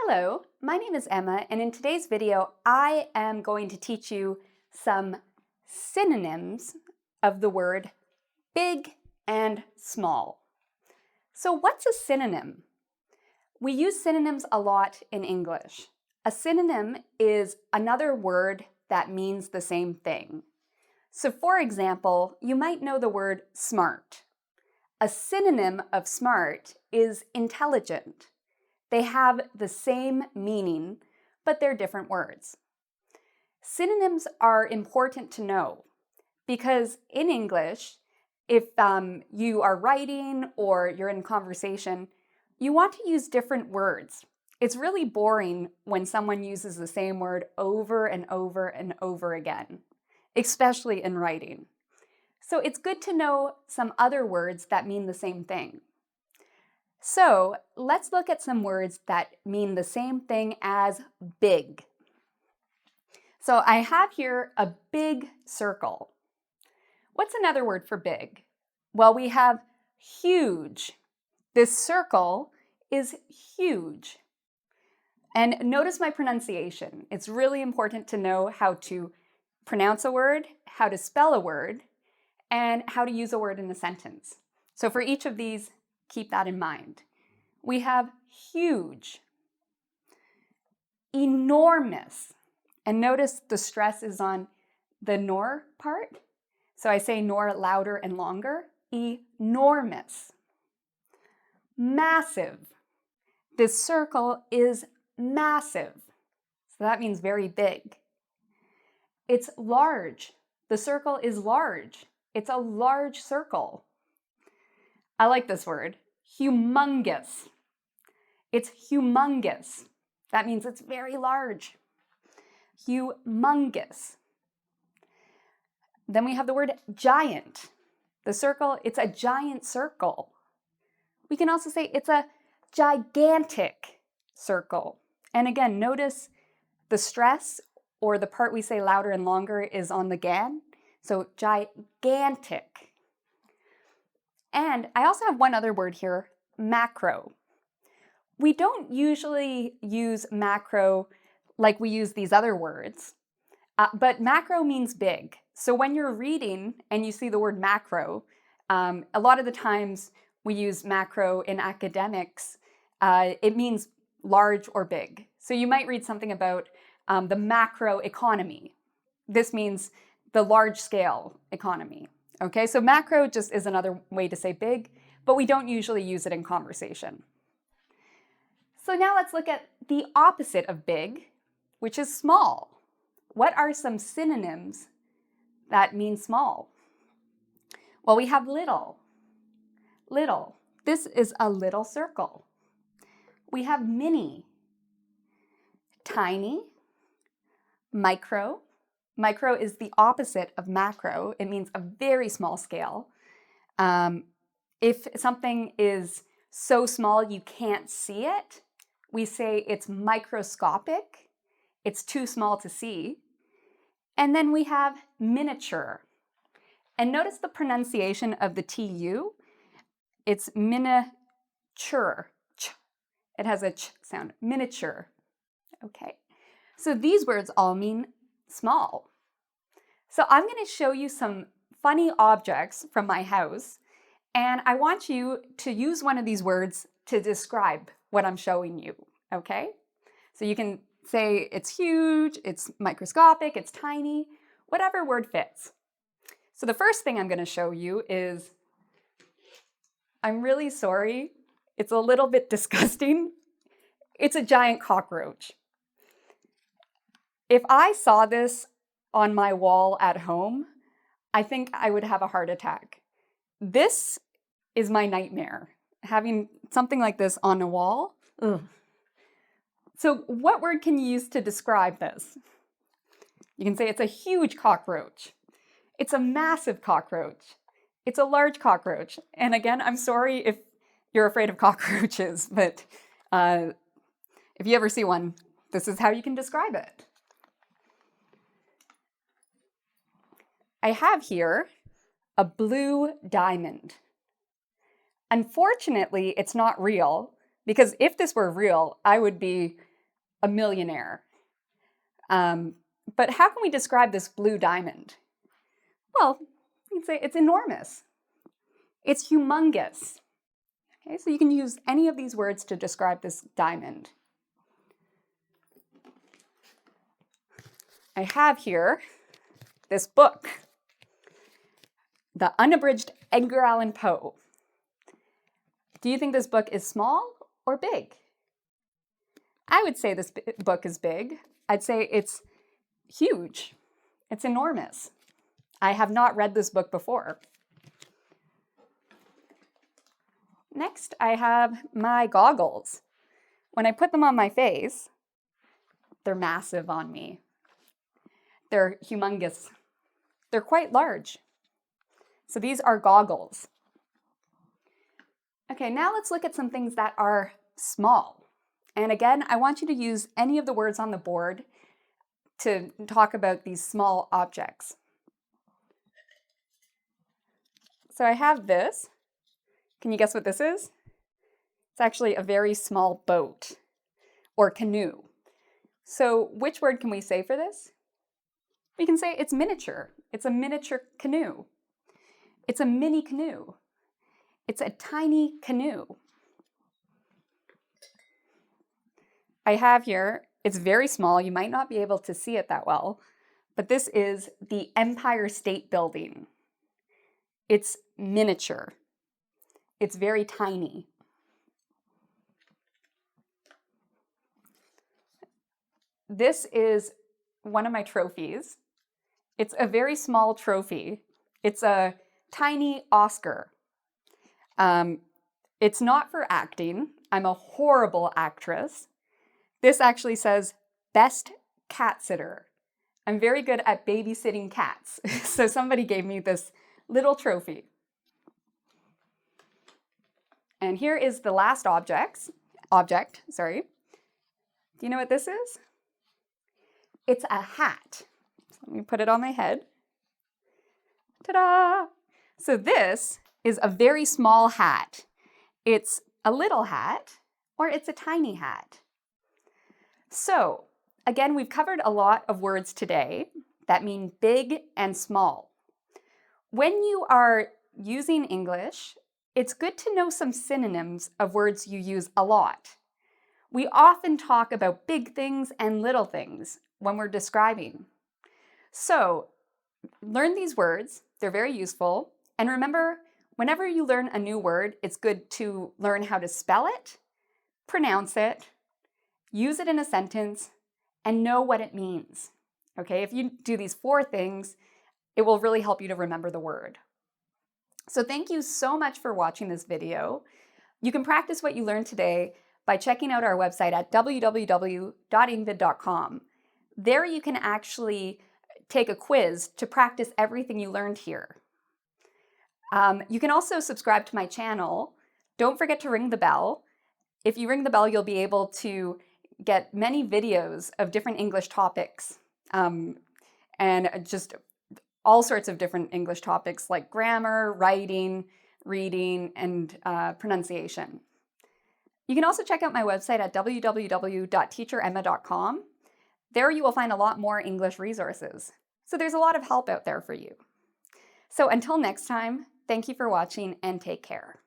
Hello, my name is Emma, and in today's video, I am going to teach you some synonyms of the word big and small. So what's a synonym? We use synonyms a lot in English. A synonym is another word that means the same thing. So for example, you might know the word smart. A synonym of smart is intelligent. They have the same meaning, but they're different words. Synonyms are important to know because in English, if you are writing or you're in conversation, you want to use different words. It's really boring when someone uses the same word over and over and over again, especially in writing. So it's good to know some other words that mean the same thing. So let's look at some words that mean the same thing as big. So I have here a big circle. What's another word for big? Well, we have huge. This circle is huge. And notice my pronunciation. It's really important to know how to pronounce a word, how to spell a word, and how to use a word in a sentence. So for each of these, keep that in mind. We have huge, enormous, and notice the stress is on the nor part. So I say nor louder and longer. Enormous, massive. This circle is massive. So that means very big. It's large. The circle is large. It's a large circle. I like this word, humongous. It's humongous. That means it's very large. Humongous. Then we have the word giant. The circle, it's a giant circle. We can also say it's a gigantic circle. And again, notice the stress or the part we say louder and longer is on the gan. So gigantic. And I also have one other word here, macro. We don't usually use macro like we use these other words, but macro means big. So when you're reading and you see the word macro, a lot of the times we use macro in academics. It means large or big. So you might read something about the macro economy. This means the large scale economy. Okay, so macro just is another way to say big, but we don't usually use it in conversation. So now let's look at the opposite of big, which is small. What are some synonyms that mean small? Well, we have little. Little. This is a little circle. We have mini. Tiny. Micro. Micro is the opposite of macro. It means a very small scale. If something is so small you can't see it, we say it's microscopic. It's too small to see. And then we have miniature. And notice the pronunciation of the TU. It's miniature. Ch. It has a ch sound. Miniature. Okay. So these words all mean small. So I'm going to show you some funny objects from my house, and I want you to use one of these words to describe what I'm showing you, okay? So you can say it's huge, it's microscopic, it's tiny, whatever word fits. So the first thing I'm going to show you is, I'm really sorry, it's a little bit disgusting. It's a giant cockroach. If I saw this on my wall at home, I think I would have a heart attack. This is my nightmare, having something like this on a wall. Ugh. So what word can you use to describe this? You can say it's a huge cockroach. It's a massive cockroach. It's a large cockroach. And again, I'm sorry if you're afraid of cockroaches, but if you ever see one, this is how you can describe it. I have here a blue diamond. Unfortunately, it's not real, because if this were real, I would be a millionaire. But how can we describe this blue diamond? Well, you can say it's enormous. It's humongous. Okay, so you can use any of these words to describe this diamond. I have here this book, The Unabridged Edgar Allan Poe. Do you think this book is small or big? I would say this book is big. I'd say it's huge. It's enormous. I have not read this book before. Next, I have my goggles. When I put them on my face, they're massive on me. They're humongous. They're quite large. So these are goggles. Okay, now let's look at some things that are small. And again, I want you to use any of the words on the board to talk about these small objects. So I have this. Can you guess what this is? It's actually a very small boat or canoe. So which word can we say for this? We can say it's miniature. It's a miniature canoe. It's a mini canoe. It's a tiny canoe. I have here, it's very small. You might not be able to see it that well, but this is the Empire State Building. It's miniature. It's very tiny. This is one of my trophies. It's a very small trophy. It's a tiny Oscar. It's not for acting. I'm a horrible actress. This actually says best cat sitter. I'm very good at babysitting cats. So somebody gave me this little trophy. And here is the last object. Do you know what this is? It's a hat. So let me put it on my head. Ta-da! So this is a very small hat. It's a little hat, or it's a tiny hat. So again, we've covered a lot of words today that mean big and small. When you are using English, it's good to know some synonyms of words you use a lot. We often talk about big things and little things when we're describing. So learn these words. They're very useful. And remember, whenever you learn a new word, it's good to learn how to spell it, pronounce it, use it in a sentence, and know what it means. Okay, if you do these 4 things, it will really help you to remember the word. So thank you so much for watching this video. You can practice what you learned today by checking out our website at www.engvid.com. There you can actually take a quiz to practice everything you learned here. You can also subscribe to my channel. Don't forget to ring the bell. If you ring the bell, you'll be able to get many videos of different English topics and just all sorts of different English topics like grammar, writing, reading, and pronunciation. You can also check out my website at www.teacheremma.com. There you will find a lot more English resources. So there's a lot of help out there for you. So until next time, thank you for watching and take care.